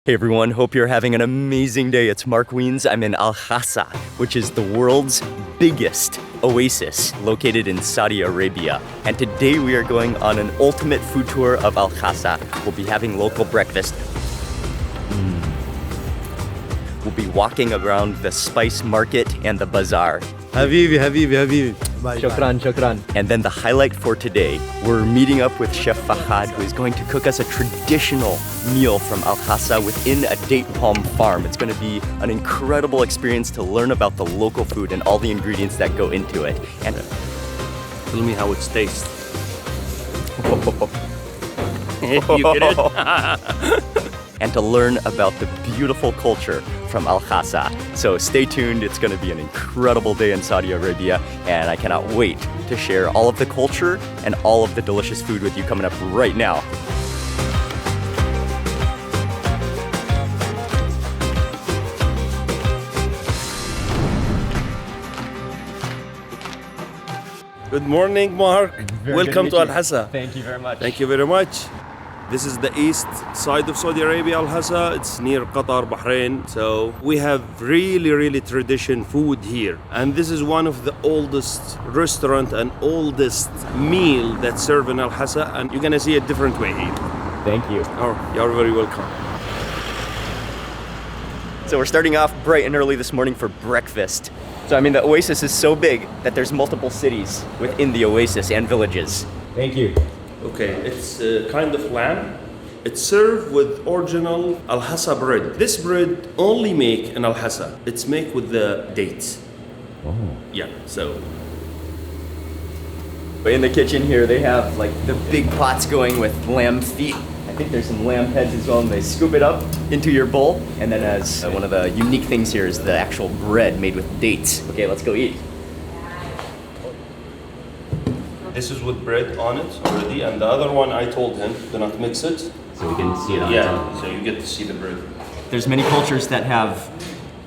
Hey everyone, hope you're having an amazing day. It's Mark Weens. I'm in Al Hasa, which is the world's biggest oasis located in Saudi Arabia. And today we are going on an ultimate food tour of Al Hasa. We'll be having local breakfast. We'll be walking around the spice market and the bazaar. Habibi. Shukran. And then the highlight for today, we're meeting up with Chef Fahad, who is going to cook us a traditional meal from Al Hasa within a date palm farm. It's going to be an incredible experience to learn about the local food and all the ingredients that go into it. And Tell me how it tastes. you get it? And to learn about the beautiful culture from Al Hasa. So stay tuned, it's going to be an incredible day in Saudi Arabia, and I cannot wait to share all of the culture and all of the delicious food with you coming up right now. Good morning, Mark. Welcome to Al Hasa. Thank you very much. Thank you very much. This is the east side of Saudi Arabia, Al Hasa. It's near Qatar, Bahrain. So we have really tradition food here. And this is one of the oldest restaurant and oldest meal that's served in Al Hasa. And you're gonna see a different way here. Thank you. Oh, you're very welcome. So we're starting off bright and early this morning for breakfast. So I mean, the oasis is so big that there's multiple cities within the oasis and villages. Thank you. Okay, it's a kind of lamb. It's served with original Al Hasa bread. This bread only make in Al Hasa. It's made with the dates. Oh. Yeah, so. But in the kitchen here, they have like the big pots going with lamb feet. I think there's some lamb heads as well, and they scoop it up into your bowl. And then as one of the unique things here is the actual bread made with dates. Okay, let's go eat. This is with bread on it already, and the other one I told him do not mix it. So we can see it on Yeah, so you get to see the bread. There's many cultures that have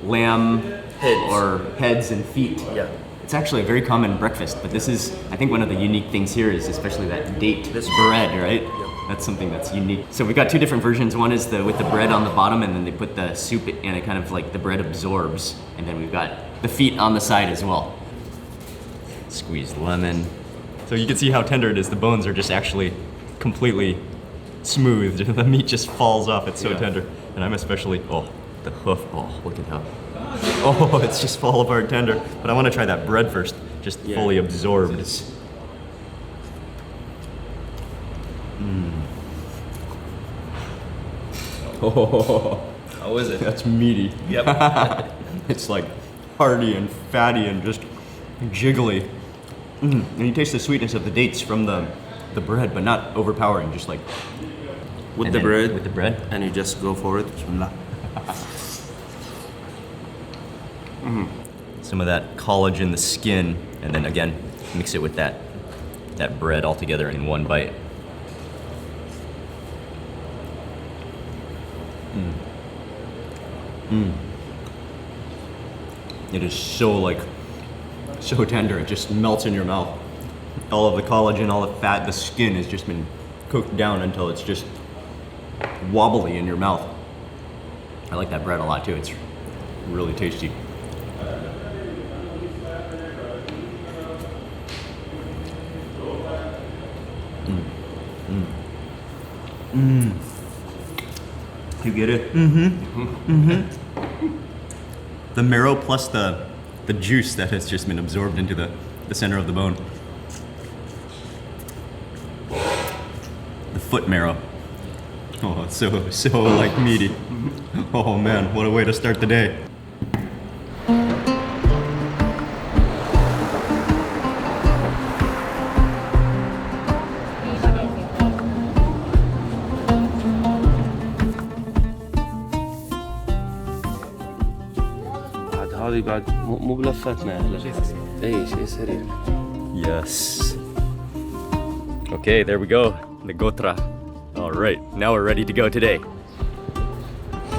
lamb Heads. or heads and feet. Yeah. It's actually a very common breakfast, but this is, I think one of the unique things here is especially that date, This bread, right? Yep. That's something that's unique. So we've got two different versions. One is with the bread on the bottom, and then they put the soup and it kind of like the bread absorbs. And then we've got the feet on the side as well. Squeezed lemon. So you can see how tender it is. The bones are just actually completely smooth. The meat just falls off. It's so Yeah. tender. And I'm especially, the hoof. Oh, look at how. Oh, it's just fall apart tender. But I want to try that bread first, just fully absorbed. Oh, How is it? that's meaty. Yep. It's like hearty and fatty and just jiggly. And you taste the sweetness of the dates from the bread, but not overpowering, just like With and the then bread. With the bread. And you just go for it. Bismillah. Some of that collagen in the skin, and then again, mix it with that bread all together in one bite. It is so tender, it just melts in your mouth. All of the collagen, all the fat, the skin has just been cooked down until it's just wobbly in your mouth. I like that bread a lot too, it's really tasty. You get it? The marrow plus the juice that has just been absorbed into the center of the bone. The foot marrow. Oh, it's so like meaty. Oh man, what a way to start the day. هذه بعد مو بلفتنا هلا. اي شيء سريع. Yes. Okay, there we go. The gotra. All right, now we're ready to go today.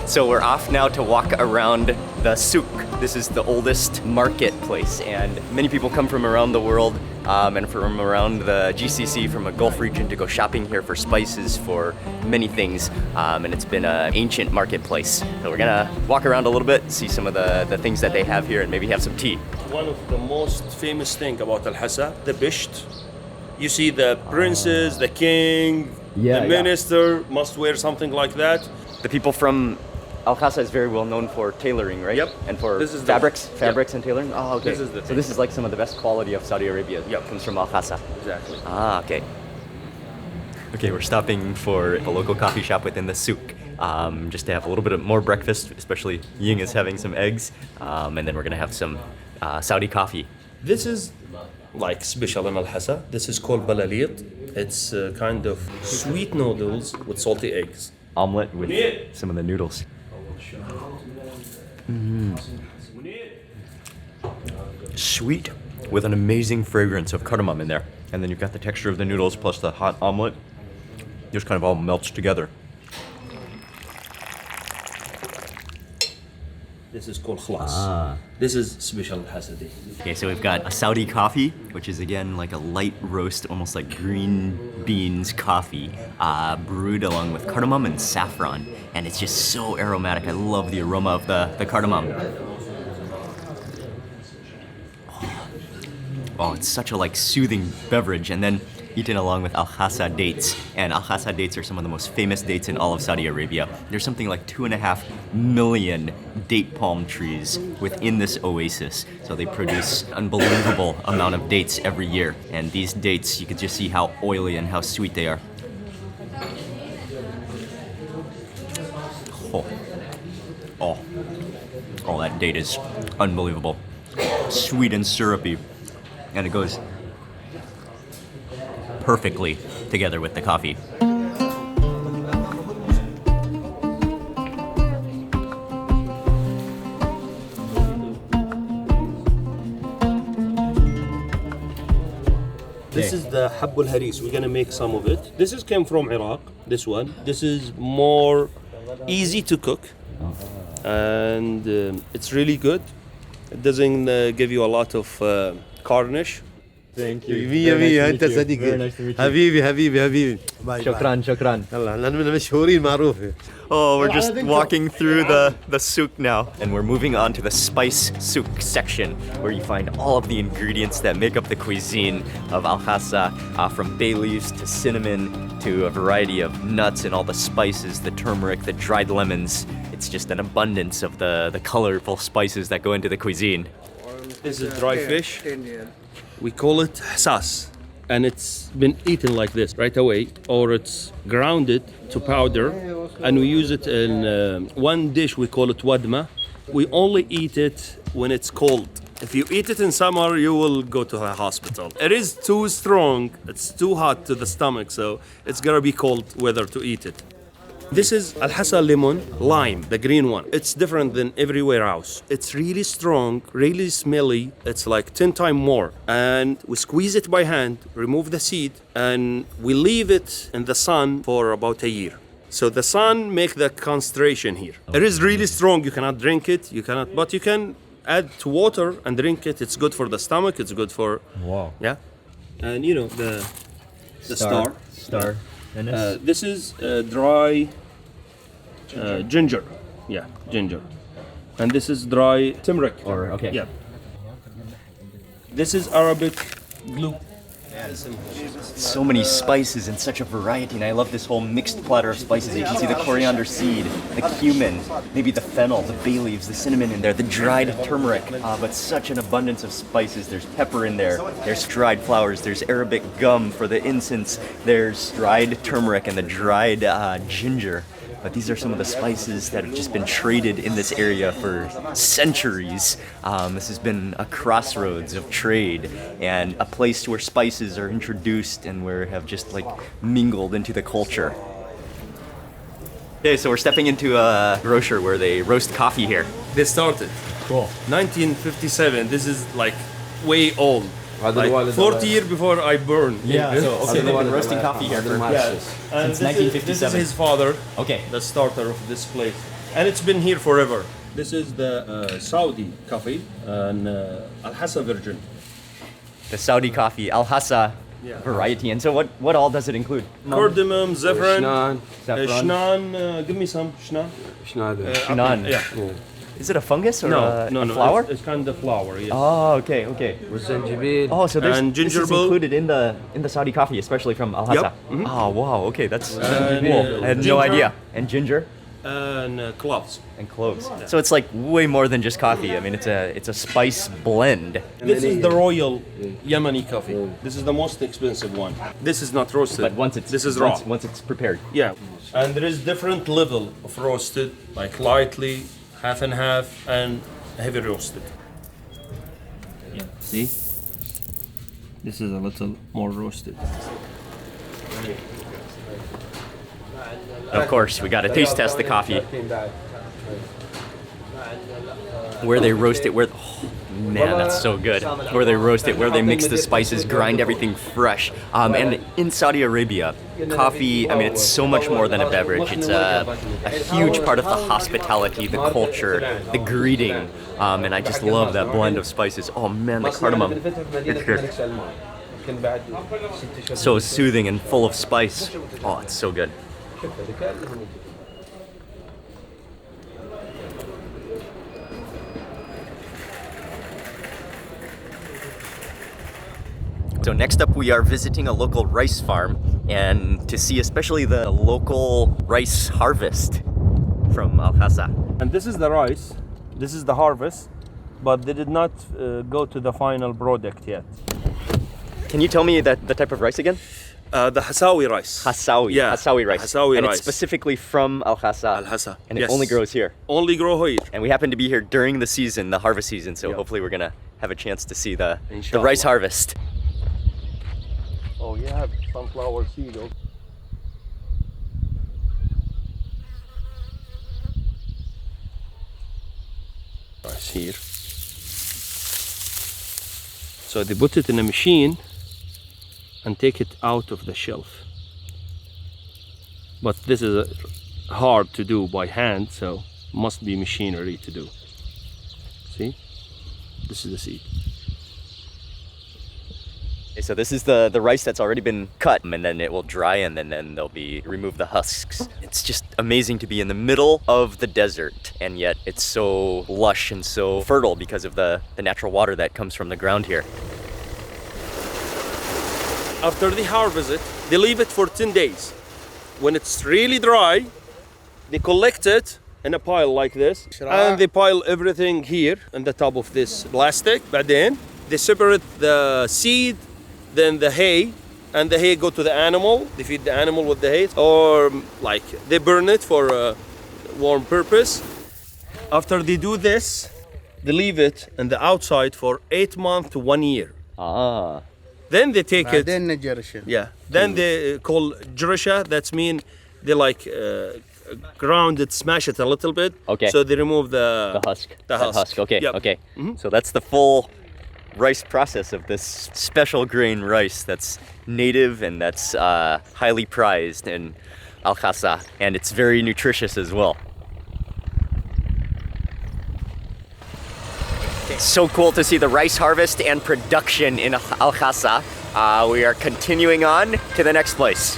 So we're off now to walk around the souk. This is the oldest marketplace, and many people come from around the world and from around the GCC, from a Gulf region, to go shopping here for spices, for many things. And it's been an ancient marketplace. So we're gonna walk around a little bit, see some of the things that they have here, and maybe have some tea. One of the most famous thing about Al-Hasa, the bisht. You see the princes, the king, the minister must wear something like that. The people from Al-Hasa is very well known for tailoring, right? Yep. And for This is fabrics and tailoring? Oh, okay. This is the so thing. this is like some of the best quality of Saudi Arabia. Yep. Comes from Al-Hasa. Exactly. Ah, okay. Okay, we're stopping for a local coffee shop within the souk, just to have a little bit more breakfast, especially Ying is having some eggs, and then we're gonna have some Saudi coffee. This is like special in Al-Hasa. This is called balalit. It's kind of sweet noodles with salty eggs. Omelette with some of the noodles. Sweet with an amazing fragrance of cardamom in there. And then you've got the texture of the noodles plus the hot omelet. Just kind of all melts together. This is called khlas. This is special Al-Hasa. Okay, so we've got a Saudi coffee, which is again like a light roast, almost like green beans coffee, brewed along with cardamom and saffron. And it's just so aromatic. I love the aroma of the cardamom. Oh, it's such a like soothing beverage, and then eaten along with Al-Hasa dates. And Al-Hasa dates are some of the most famous dates in all of Saudi Arabia. There's something like 2.5 million date palm trees within this oasis. So they produce an unbelievable amount of dates every year. And these dates, you can just see how oily and how sweet they are. Oh, that date is unbelievable. Sweet and syrupy. And it goes perfectly together with the coffee. This is the habbul haris. We're gonna make some of it. This is came from Iraq. This one. This is more easy to cook, and it's really good. It doesn't give you a lot of garnish. Thank you. مية مية أنت صديقي حبيبي حبيبي حبيبي شكرا. يلا نحن من المشهورين معروفة. Oh, we're just walking through the souk now. And we're moving on to the spice souk section, where you find all of the ingredients that make up the cuisine of Al-Hasa, from bay leaves to cinnamon to a variety of nuts and all the spices, the turmeric, the dried lemons. It's just an abundance of the colorful spices that go into the cuisine. This is dry fish. We call it hasas, and it's been eaten like this right away, or it's grounded to powder, and we use it in one dish. We call it wadma. We only eat it when it's cold. If you eat it in summer, you will go to a hospital. It is too strong. It's too hot to the stomach, so it's gonna be cold weather to eat it. This is Al-Hasa lemon lime, the green one. It's different than everywhere else. It's really strong, really smelly. It's like 10 times more. And we squeeze it by hand, remove the seed, and we leave it in the sun for about a year. So the sun make the concentration here. It is really strong. You cannot drink it. But you can add to water and drink it. It's good for the stomach. It's good for yeah. And you know the star. This is dry ginger. Yeah, ginger. And this is dry turmeric. Yeah. This is Arabic glue. So many spices and such a variety, and I love this whole mixed platter of spices. You can see the coriander seed, the cumin, maybe the fennel, the bay leaves, the cinnamon in there, the dried turmeric, but such an abundance of spices. There's pepper in there, there's dried flowers, there's Arabic gum for the incense, there's dried turmeric and the dried ginger. But these are some of the spices that have just been traded in this area for centuries. This has been a crossroads of trade and a place where spices are introduced and where have just like mingled into the culture. Okay, so we're stepping into a grocer where they roast coffee here. They started. Cool. 1957. This is like way old. Like 40 years before I burned. Yeah. So okay, they've been roasting coffee here for since 1957. This is his father. Okay. The starter of this place, and it's been here forever. This is the Saudi coffee and Al-Hasa virgin. the Saudi coffee, Al Hasa variety. And so what all does it include? Cardamom, saffron, Saffron. shnan. Give me some shnan. Shunan. Yeah. Is it a fungus or No, a flower? It's kind of flour. Yes. Oh, okay. Oh, so there's And this is gingerbread. included in the Saudi coffee, especially from Al Hasa. Yep. Oh, wow. Okay, that's And, cool. I had no ginger. idea. And ginger And cloves. and cloves. So it's like way more than just coffee. I mean, it's a spice blend. This is the royal Yemeni coffee. This is the most expensive one. This is not roasted. But once it's this is raw. once it's prepared. Yeah, and there is different level of roasted, like lightly, half and half, and heavy roasted. Yeah, see? This is a little more roasted. Of course, we got to taste test the coffee. Where they roast it, man, that's so good. Where they roast it, where they mix the spices, grind everything fresh. And in Saudi Arabia, coffee, I mean, it's so much more than a beverage. It's a huge part of the hospitality, the culture, the greeting. And I just love that blend of spices. Oh man, the cardamom. It's good. So soothing and full of spice. Oh, it's so good. So next up we are visiting a local rice farm and to see especially the local rice harvest from Al Hasa. And this is the rice, this is the harvest, but they did not go to the final product yet. Can you tell me the type of rice again? The Hassawi rice. Hassawi. Yeah, Hassawi rice. Hassawi and rice. it's specifically from Al Hasa. Al Hasa. And it Yes. only grows here. Only grow here. And we happen to be here during the season, the harvest season, so Yeah. hopefully we're gonna have a chance to see the Inshallah. rice harvest. Oh, you have sunflower seed. Rice here. So they put it in a machine and take it out of the shelf. But this is hard to do by hand, so must be machinery to do. See? This is the seed. Okay, so this is the rice that's already been cut, and then it will dry, and then they'll be remove the husks. It's just amazing to be in the middle of the desert, and yet it's so lush and so fertile because of the natural water that comes from the ground here. After they harvest it, they leave it for 10 days. When it's really dry, they collect it in a pile like this, and they pile everything here on the top of this plastic. But then they separate the seed, then the hay, and the hay go to the animal. They feed the animal with the hay, or like they burn it for a warm purpose. After they do this, they leave it on the outside for 8 months to 1 year. Ah. Then they take it. بعدين نجرشه. Yeah. Then they call jurisha. That's mean they like ground it, smash it a little bit. Okay. So they remove the husk. The That husk. Okay, Yep. okay. So that's the full rice process of this special grain rice that's native and that's highly prized in Al Hasa, and it's very nutritious as well. So cool to see the rice harvest and production in Al Hasa. We are continuing on to the next place.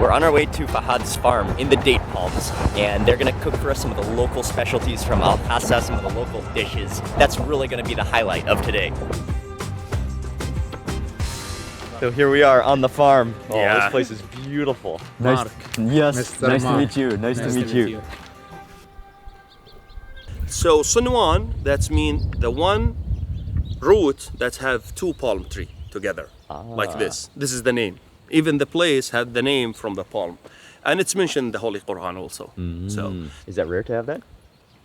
We're on our way to Fahad's farm in the date palms, and they're gonna cook for us some of the local specialties from Al Hasa, some of the local dishes. That's really gonna be the highlight of today. So here we are on the farm. Oh, Yeah. this place is beautiful. Mark. Yes, Mr. nice to Mark. meet you. Nice to meet you. So Sunwan, that's mean the one root that have two palm tree together, like this. This is the name. Even the place had the name from the palm, and it's mentioned in the Holy Quran also. So Is that rare to have that?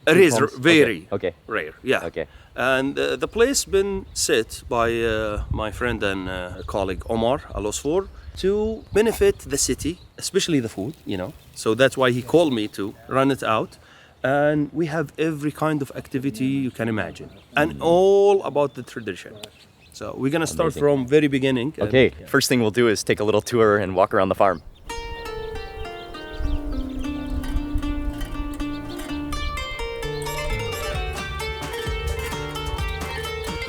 it is palms? very Okay. rare. Yeah. Okay. And the place been set by my friend and colleague Omar Al Osfor to benefit the city, especially the food. So that's why he called me to run it out. And we have every kind of activity you can imagine, and all about the tradition. So we're gonna start from very beginning. and- Okay, first thing we'll do is take a little tour and walk around the farm.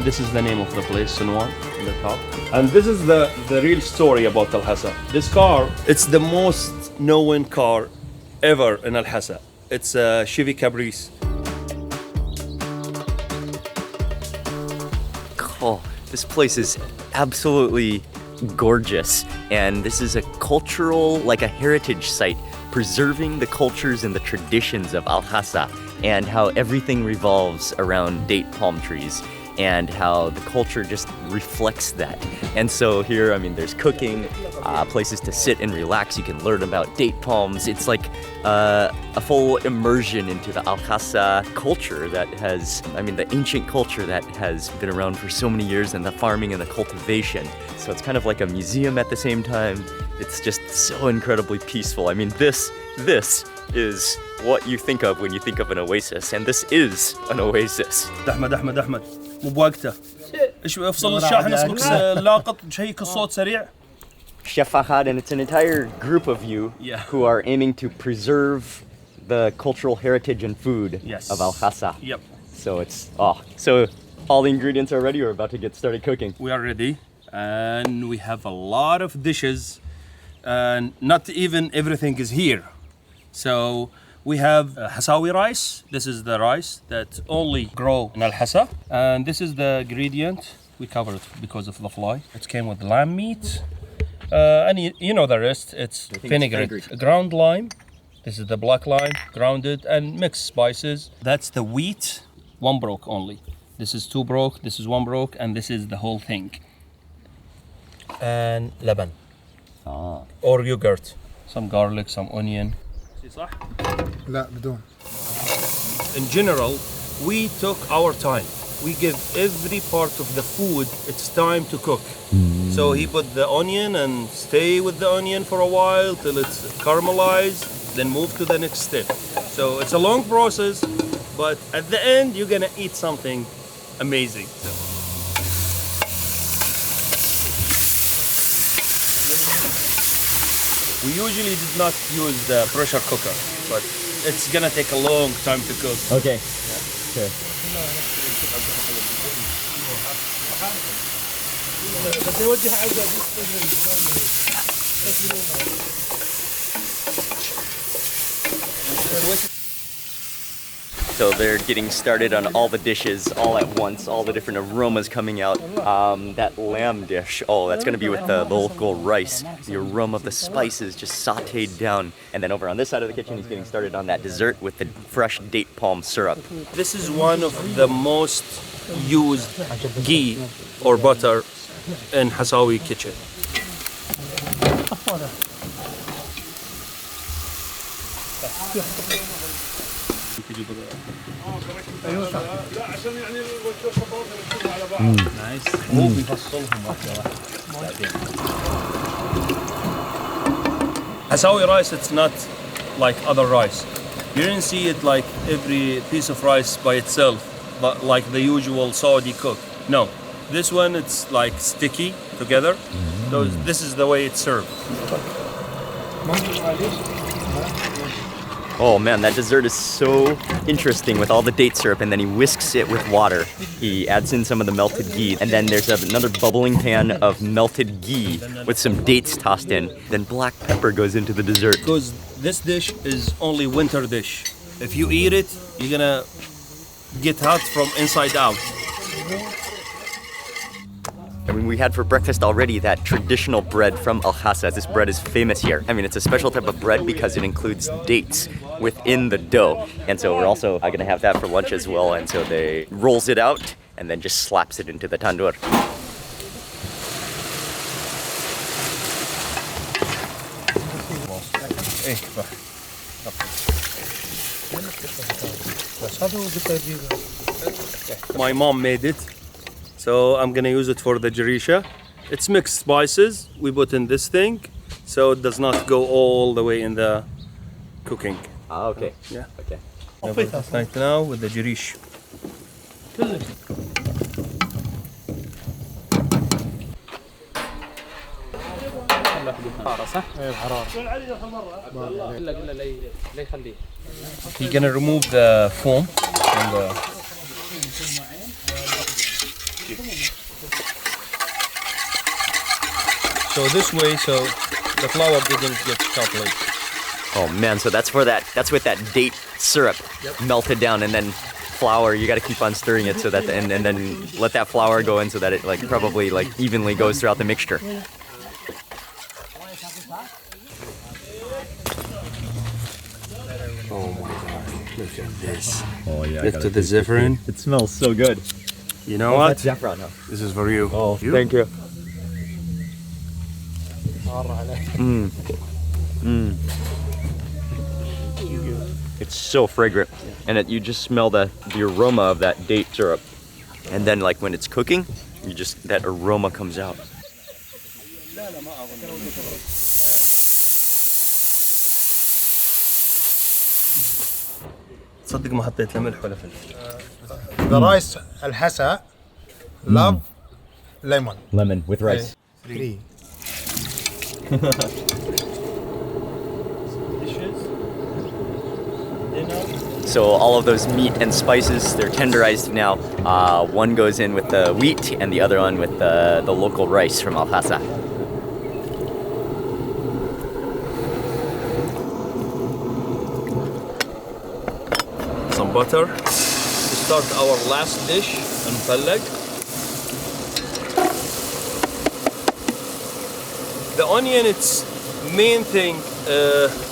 This is the name of the place, Sinwan, in the top. And this is the real story about Al Hasa. This car, it's the most known car ever in Al Hasa. It's a Chevy Caprice. Oh, this place is absolutely gorgeous. And this is a cultural, like a heritage site, preserving the cultures and the traditions of Al Hasa and how everything revolves around date palm trees and how the culture just reflects that. And so here, I mean, there's cooking, places to sit and relax. You can learn about date palms. It's like a full immersion into the Al Hasa culture that has, I mean, the ancient culture that has been around for so many years, and the farming and the cultivation. So it's kind of like a museum at the same time. It's just so incredibly peaceful. I mean, this is what you think of when you think of an oasis, and this is an oasis. أحمد مو بوقته. ايش افصل الشاحن اسمك لاقط شيك الصوت سريع. Chef Fahad, and it's an entire group of you who are aiming to preserve the cultural heritage and food of Al Hasa. Yep. So it's so all the ingredients are ready. We're about to get started cooking. We are ready, and we have a lot of dishes, and not even everything is here. So we have Hassawi rice. This is the rice that only grow in Al Hasa, and this is the ingredient. We covered because of the fly. It came with lamb meat, and you know the rest. It's vinaigrette, ground lime. This is the black lime, grounded and mixed spices. That's the wheat, 1 broke only. This is 2 broke. This is 1 broke, and this is the whole thing. And laban, or yogurt, some garlic, some onion. صح؟ لا بدون. In general, we took our time. We give every part of the food its time to cook. So he put the onion and stay with the onion for a while till it's caramelized, then move to the next step. So it's a long process, but at the end you're gonna eat something amazing. So. We usually did not use the pressure cooker, but it's gonna take a long time to cook. Okay. Sure. So they're getting started on all the dishes all at once, all the different aromas coming out. That lamb dish, that's gonna be with the local rice. The aroma of the spices just sauteed down. And then over on this side of the kitchen, he's getting started on that dessert with the fresh date palm syrup. This is one of the most used ghee or butter in Hassawi kitchen. Nice. Hassawi rice, it's not like other rice. You didn't see it like every piece of rice by itself, but like the usual Saudi cook. No, this one it's like sticky together. So this is the way it's served. Oh man, that dessert is so interesting with all the date syrup, and then he whisks it with water. He adds in some of the melted ghee, and then there's another bubbling pan of melted ghee with some dates tossed in. Then black pepper goes into the dessert. Because this dish is only winter dish. If you eat it, you're gonna get hot from inside out. I mean, we had for breakfast already that traditional bread from Al Hasa. This bread is famous here. I mean, it's a special type of bread because it includes dates within the dough. And so we're also going to have that for lunch as well. And so they rolls it out and then just slaps it into the tandoor. My mom made it. So I'm gonna use it for the jarisha. It's mixed spices. We put in this thing, so it does not go all the way in the cooking. Ah, okay. Yeah. Okay. Right now with the jarish. You're gonna remove the foam from the So this way, so the flour didn't get chocolate. Oh man, so that's with that date syrup melted down, and then flour, you got to keep on stirring it so that and then let that flour go in so that it like probably like evenly goes throughout the mixture. Oh my god, look at this. Oh yeah, Lift to the zephyrin. It smells so good. You know what? That's saffron, huh? This is for you. Oh, thank you. It's so fragrant, and you just smell the aroma of that date syrup, and then like when it's cooking, that aroma comes out. تصدق ما حطيت له ملح ولا فلفل. The rice al-Hasa love lemon. Lemon with rice. 3. So all of those meat and spices, they're tenderized now. One goes in with the wheat and the other one with the local rice from Al Hasa. Some butter to start our last dish, المفلق. The onion, it's main thing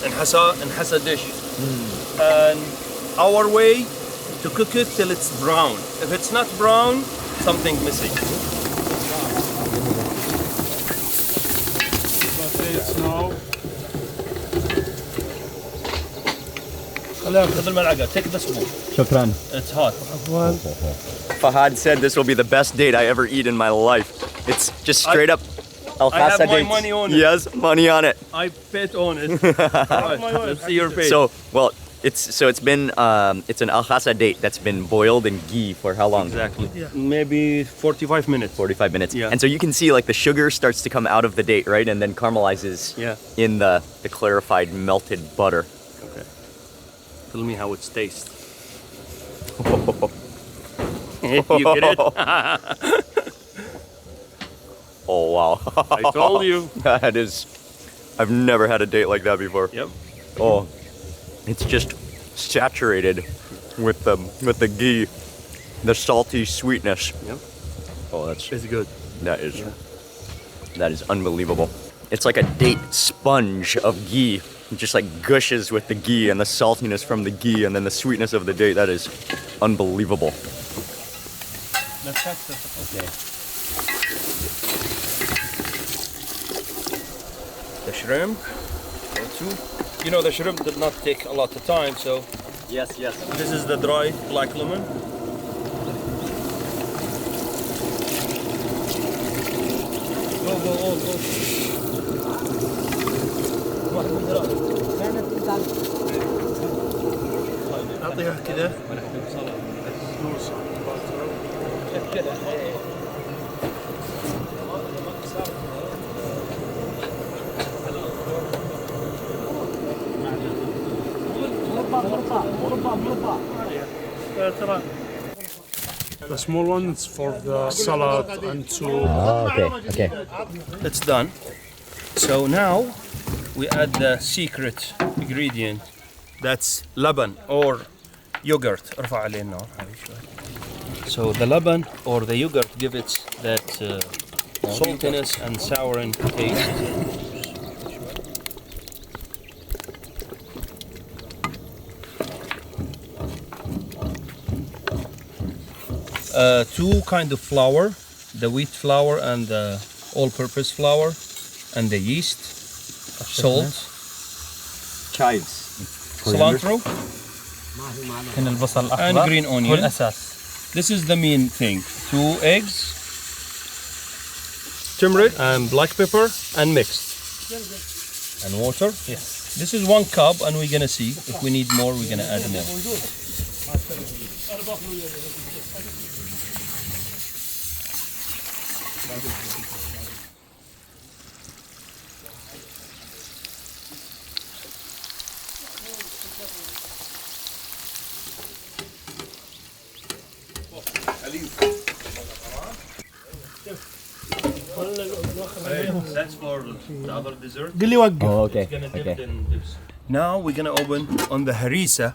in Hasa dish. And our way to cook it till it's brown. If it's not brown, something missing. خذ الملعقة. Take the spoon. Shukran. It's hot. Fahad said this will be the best date I ever eat in my life. It's just straight up Al I have Hasa my dates. money on it. Yes, money on it. I bet on it. Let's see your face. So, well, it's been it's an Al Hasa date that's been boiled in ghee for how long? Exactly. Yeah. Maybe 45 minutes. 45 minutes. Yeah. And so you can see like the sugar starts to come out of the date, right? And then caramelizes in the clarified melted butter. Okay. Tell me how it tastes. You get it? Oh wow. I told you. That is, I've never had a date like that before. Yep. Oh, it's just saturated with the ghee, the salty sweetness. Yep. Oh, that's good. That is unbelievable. It's like a date sponge of ghee. It just like gushes with the ghee and the saltiness from the ghee and then the sweetness of the date. That is unbelievable. Okay. The shrimp. You know, the shrimp did not take a lot of time, so Yes. this is the dry black lemon. Go. اعطيها كذا. The small ones for the salad and to Okay. It's done. So now we add the secret ingredient. That's laban or yogurt. ارفع عليه النار. So the laban or the yogurt give it that saltiness and souring taste. Two kind of flour, the wheat flour and the all-purpose flour, and the yeast, salt, Chives. cilantro, and green onion. This is the main thing. 2 eggs, turmeric and black pepper, and mixed. And water. Yes. This is 1 cup, and we're gonna see if we need more. We're gonna add more. That's for the other dessert. قل لي وقف. Oh, okay. Gonna dip in this. Now we're gonna open on the harissa.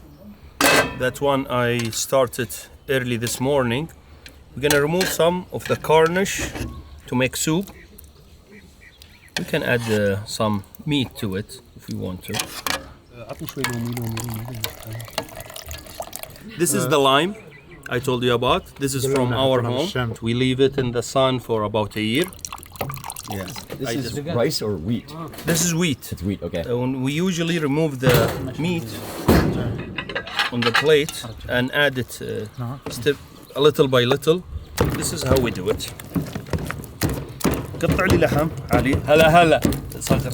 That one I started early this morning. We're gonna remove some of the garnish to make soup. We can add some meat to it if we want to. This is the lime I told you about. This is from our home. We leave it in the sun for about a year. Yeah. This is rice or wheat? This is wheat. It's wheat, okay. We usually remove the meat on the plate and add it a little by little. This is how we do it. قطع لي لحم علي. هلا صغر.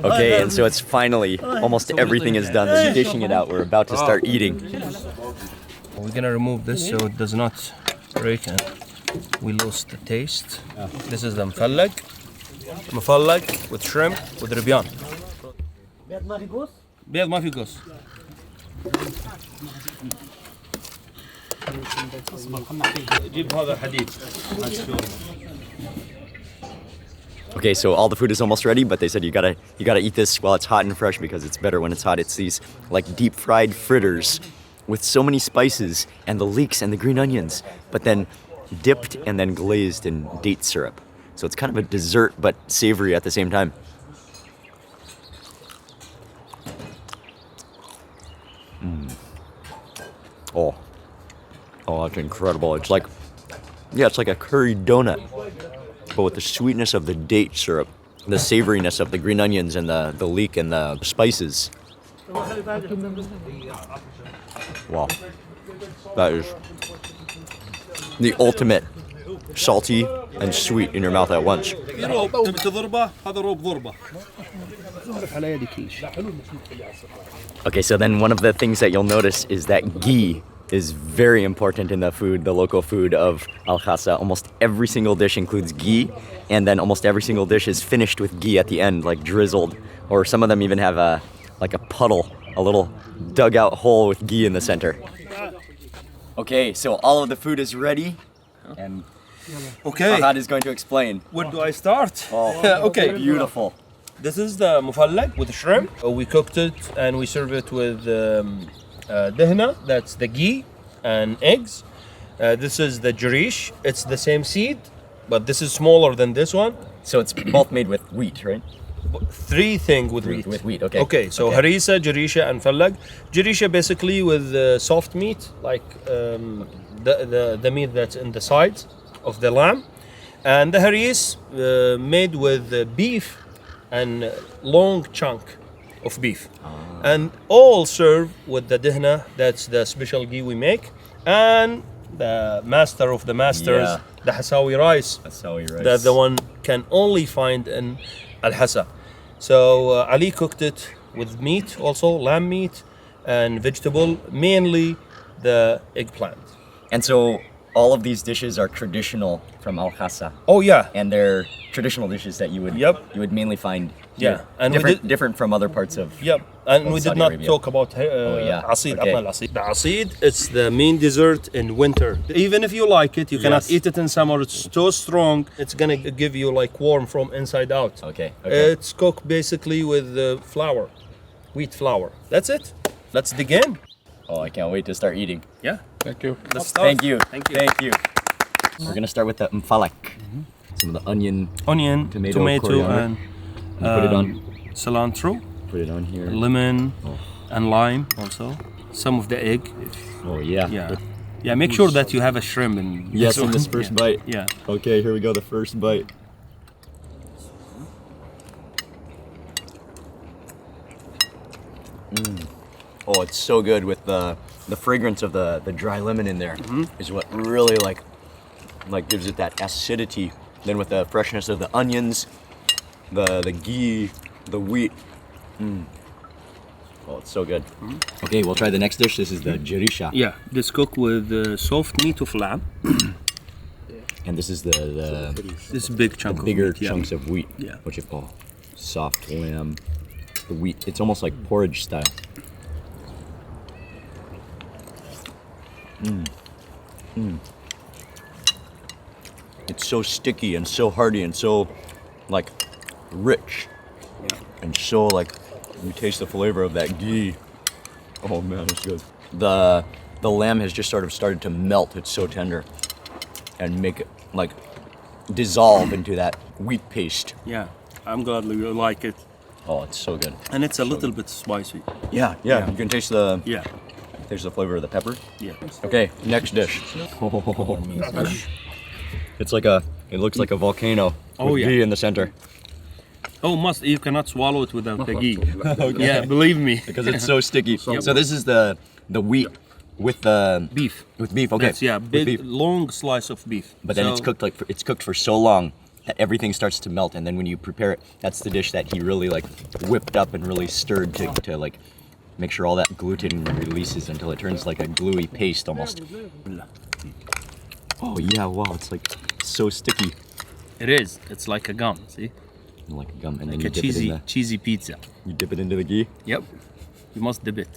Okay, and so it's finally, almost everything is done. They're dishing it out. We're about to start eating. We're gonna remove this so it does not break and we lose the taste. This is the مفلق with shrimp with ربيان. بيض ما في قوس. جيب هذا حديد. Okay, so all the food is almost ready, but they said you gotta eat this while it's hot and fresh because it's better when it's hot. It's these like deep fried fritters with so many spices and the leeks and the green onions, but then dipped and then glazed in date syrup. So it's kind of a dessert but savory at the same time. Oh, that's incredible. It's like, it's like a curry donut, but with the sweetness of the date syrup, the savoriness of the green onions and the leek and the spices. Wow. That is the ultimate salty and sweet in your mouth at once. Okay, so then one of the things that you'll notice is that ghee is very important in the food, the local food of Al-Hasa. Almost every single dish includes ghee, and then almost every single dish is finished with ghee at the end, like drizzled, or some of them even have a puddle, a little dugout hole with ghee in the center. Okay, so all of the food is ready, and Fahad is going to explain. Where do I start? Oh, okay, beautiful. This is the mufallaq with shrimp. We cooked it and we serve it with dihna, that's the ghee, and eggs. This is the jarish. It's the same seed, but this is smaller than this one. So it's both made with wheat, right? Three things with wheat. With wheat, okay. Okay, so harissa, jarisha, and fallaq. Jarisha basically with soft meat, like the meat that's in the sides of the lamb, and the haris made with beef and long chunk of beef, and all served with the dihna. That's the special ghee we make, and the master of the masters, the Hassawi rice. Hassawi rice. That the one can only find in Al-Hasa. So Ali cooked it with meat, also lamb meat, and vegetable, mainly the eggplant. And so all of these dishes are traditional from Al-Hasa. Oh yeah, And they're traditional dishes that you would mainly find here. Yeah, and different from other parts of. Yep, and we did Saudi not Arabia. talk about asid. The asid, it's the main dessert in winter. Even if you like it, you cannot eat it in summer. It's so strong, it's gonna give you like warm from inside out. Okay. It's cooked basically with flour, wheat flour. That's it. Let's dig in. Oh, I can't wait to start eating. Yeah. Thank you. Let's start. Thank you. Thank you. Thank you. We're gonna start with the mfalak. Some of the onion. Onion, Tomato, tomato, coriander. and Put it on. cilantro, Put it on here. lemon, and lime also. Some of the egg. Oh yeah. Yeah. Make sure that you have a shrimp in. Yes, in this first bite. Yeah. Okay, here we go. The first bite. Oh, it's so good with the fragrance of the dry lemon in there. Is what really like gives it that acidity. Then with the freshness of the onions, the ghee, the wheat. Oh, it's so good. Okay, we'll try the next dish. This is the jarisha. Yeah, this cooked with soft meat of lamb. And this is the This big chunk of bigger meat, yeah. chunks of wheat. Yeah. Which is soft lamb. The wheat. It's almost like porridge style. It's so sticky and so hearty and so like rich. And so like you taste the flavor of that ghee. Oh man, it's good. The lamb has just sort of started to melt. It's so tender. And make it like dissolve into that wheat paste. Yeah, I'm glad you like it. Oh, it's so good. And it's a little bit spicy. Yeah. You can taste the Yeah. taste the flavor of the pepper. Yeah. Okay, next dish. It looks like a volcano with ghee in the center. Oh, you cannot swallow it without the ghee. Yeah, believe me. Because it's so sticky. So this is the wheat with the Beef. With beef, okay. That's, yeah, With big, beef. long slice of beef. But then it's cooked for so long that everything starts to melt, and then when you prepare it, that's the dish that he really like whipped up and really stirred to like make sure all that gluten releases until it turns like a gluey paste almost. Oh yeah, wow, it's like so sticky. It is. It's like a gum, see? Like a gum, and then Like you a dip it in cheesy pizza. you dip it into the ghee. Yep. You must dip it.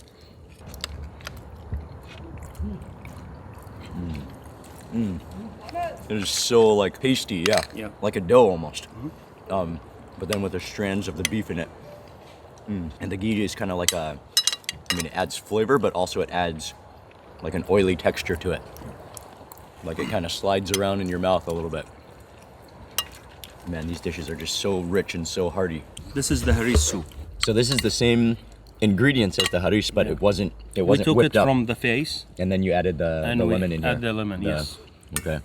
It is so like pasty, yeah. Yeah. Like a dough almost. But then with the strands of the beef in it. And the ghee is kind of like it adds flavor, but also it adds like an oily texture to it. Like it kind of slides around in your mouth a little bit. Man, these dishes are just so rich and so hearty. This is the haris soup. So this is the same ingredients as the haris, but it wasn't We took whipped it up. from the face And then you added the and we lemon in here. add the lemon, yes. Okay.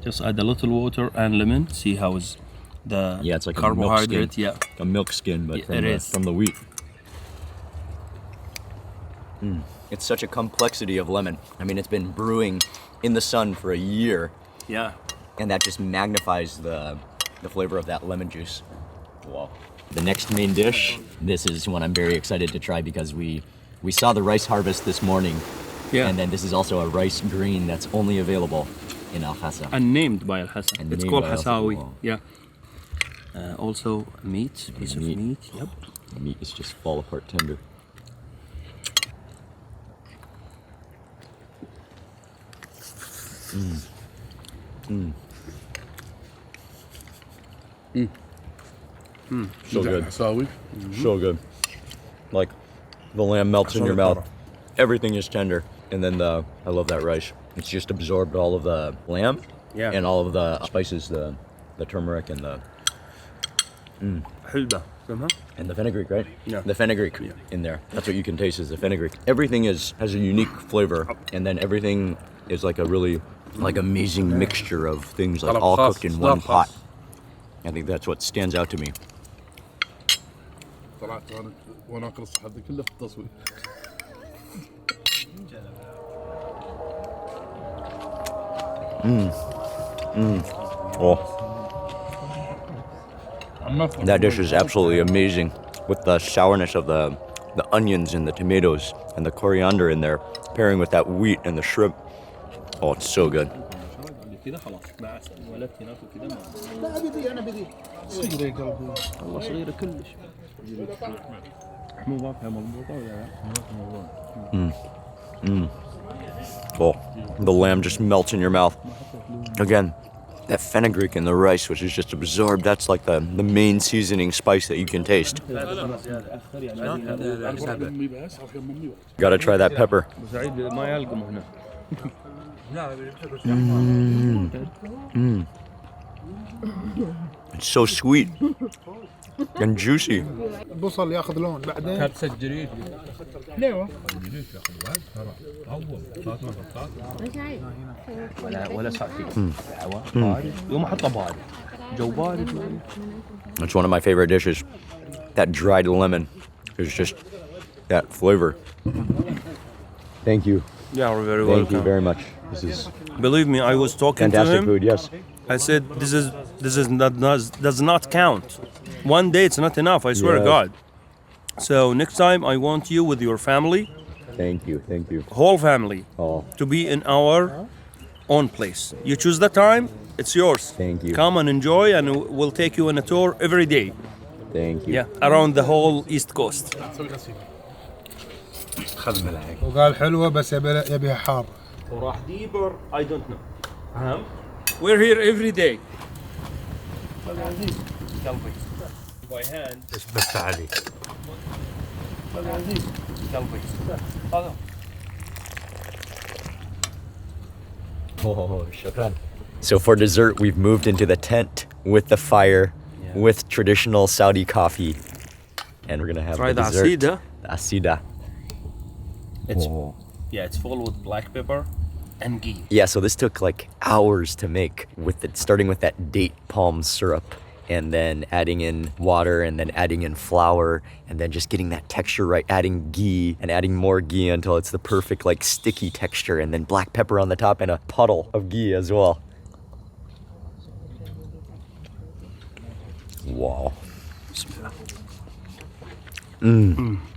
Just add a little water and lemon. See how is the Yeah, it's like carbohydrate. a milk skin. Yeah. A milk skin, but Yeah, it is. from the wheat. It's such a complexity of lemon. I mean, it's been brewing in the sun for a year, Yeah. and that just magnifies the flavor of that lemon juice. Wow. The next main dish, this is one I'm very excited to try because we saw the rice harvest this morning. Yeah. And then this is also a rice green that's only available in Al Hasa. Unnamed by Al Hasa. And It's named called by Al Hasa. Hassawi. Wow. Yeah. Also meat, piece of Meat. meat. Yep. The meat is just fall apart tender. So good. Hassawi. So good. Like the lamb melts in your mouth. Everything is tender. And then I love that rice. It's just absorbed all of the lamb and all of the spices, the turmeric and the حلبة. فهمها؟ and the fenugreek, right? Yeah. The fenugreek in there. That's what you can taste is the fenugreek. Everything has a unique flavor, and then everything is like a really like amazing mixture of things like all cooked in one pot. I think that's what stands out to me. طلعت وانا اقرص هذا كله في التصوير. Oh. That dish is absolutely amazing with the sourness of the onions and the tomatoes and the coriander in there, pairing with that wheat and the shrimp. Oh, it's so good. كده خلاص مع ولدت هناك وكده ما لا بدي انا بدي صغيرة قلبي. والله صغيرة كلش حموضاتها مضبوطة ولا لا؟ Oh, the lamb just melts in your mouth. Again, that fenugreek in the rice, which is just absorbed, that's like the main seasoning spice that you can taste. Gotta try that pepper. سعيد ما يلقم هنا. It's so sweet and juicy. البصل ياخذ لون بعدين تسجلي ليه ولا ساعتين بارد يوم احطه بارد جو بارد. It's one of my favorite dishes. That dried lemon is just that flavor. Thank you. Yeah, we're very Thank you welcome. very much. This is Believe me, I was talking to fantastic him. food, yes. I said this is not does not count. One day it's not enough. I swear to Yes. God. So next time I want you with your family, Thank you, thank you. whole family, Oh, to be in our own place. You choose the time, it's yours. Thank you. Come and enjoy, and we'll take you on a tour every day. thank you. Yeah, around the whole East Coast. وقال حلوه بس يبيها حار وراح deeper, I don't know. We're here every day. قلبي. By hand. بس علي. قلبي. Oh, shukran. So for dessert, we've moved into the tent with the fire, with traditional Saudi coffee, and we're gonna have Try the the dessert. asida. The asida. It's it's full with black pepper and ghee. Yeah, so this took like hours to make, starting with that date palm syrup, and then adding in water, and then adding in flour, and then just getting that texture right, adding ghee and adding more ghee until it's the perfect like sticky texture, and then black pepper on the top and a puddle of ghee as well. Wow.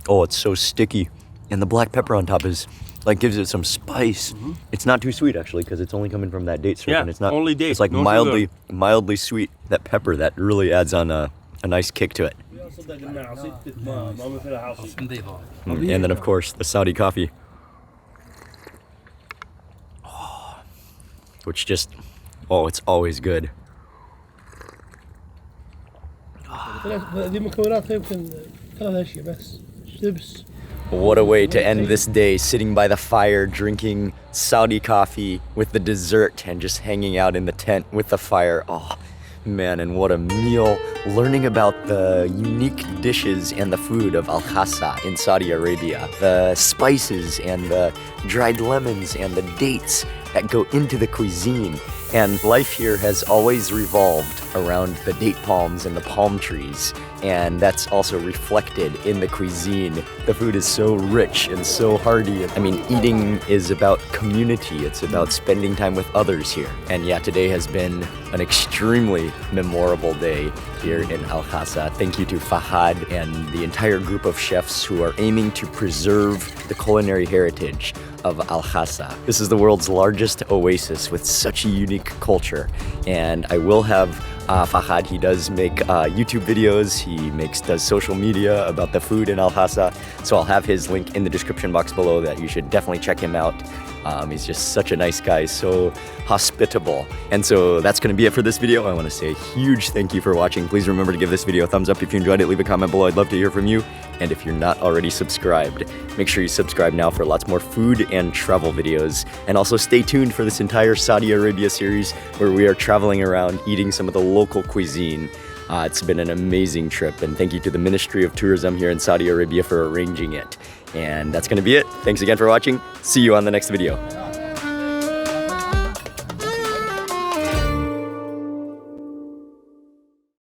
Oh, it's so sticky. And the black pepper on top is like gives it some spice. It's not too sweet actually, because it's only coming from that date syrup, Yeah, and it's not only date, It's like no mildly sweet. That pepper that really adds on a nice kick to it. And then of course the Saudi coffee, which just it's always good. دي مكوناتها يمكن 3 أشياء بس دبس. What a way to end this day, sitting by the fire, drinking Saudi coffee with the dessert and just hanging out in the tent with the fire. Oh man, and what a meal. Learning about the unique dishes and the food of Al Hasa in Saudi Arabia. The spices and the dried lemons and the dates that go into the cuisine. And life here has always revolved around the date palms and the palm trees. And that's also reflected in the cuisine. The food is so rich and so hearty. I mean, eating is about community. It's about spending time with others here. And yeah, today has been an extremely memorable day here in Al Hasa. Thank you to Fahad and the entire group of chefs who are aiming to preserve the culinary heritage of Al Hasa. This is the world's largest oasis with such a unique culture. And I will have Fahad, he does make YouTube videos, he does social media about the food in Al Hasa. So I'll have his link in the description box below that you should definitely check him out. He's just such a nice guy, so hospitable. And so that's gonna be it for this video. I wanna say a huge thank you for watching. Please remember to give this video a thumbs up if you enjoyed it. Leave a comment below, I'd love to hear from you. And if you're not already subscribed, make sure you subscribe now for lots more food and travel videos. And also stay tuned for this entire Saudi Arabia series where we are traveling around eating some of the local cuisine. It's been an amazing trip, and thank you to the Ministry of Tourism here in Saudi Arabia for arranging it. And that's gonna be it. Thanks again for watching. See you on the next video.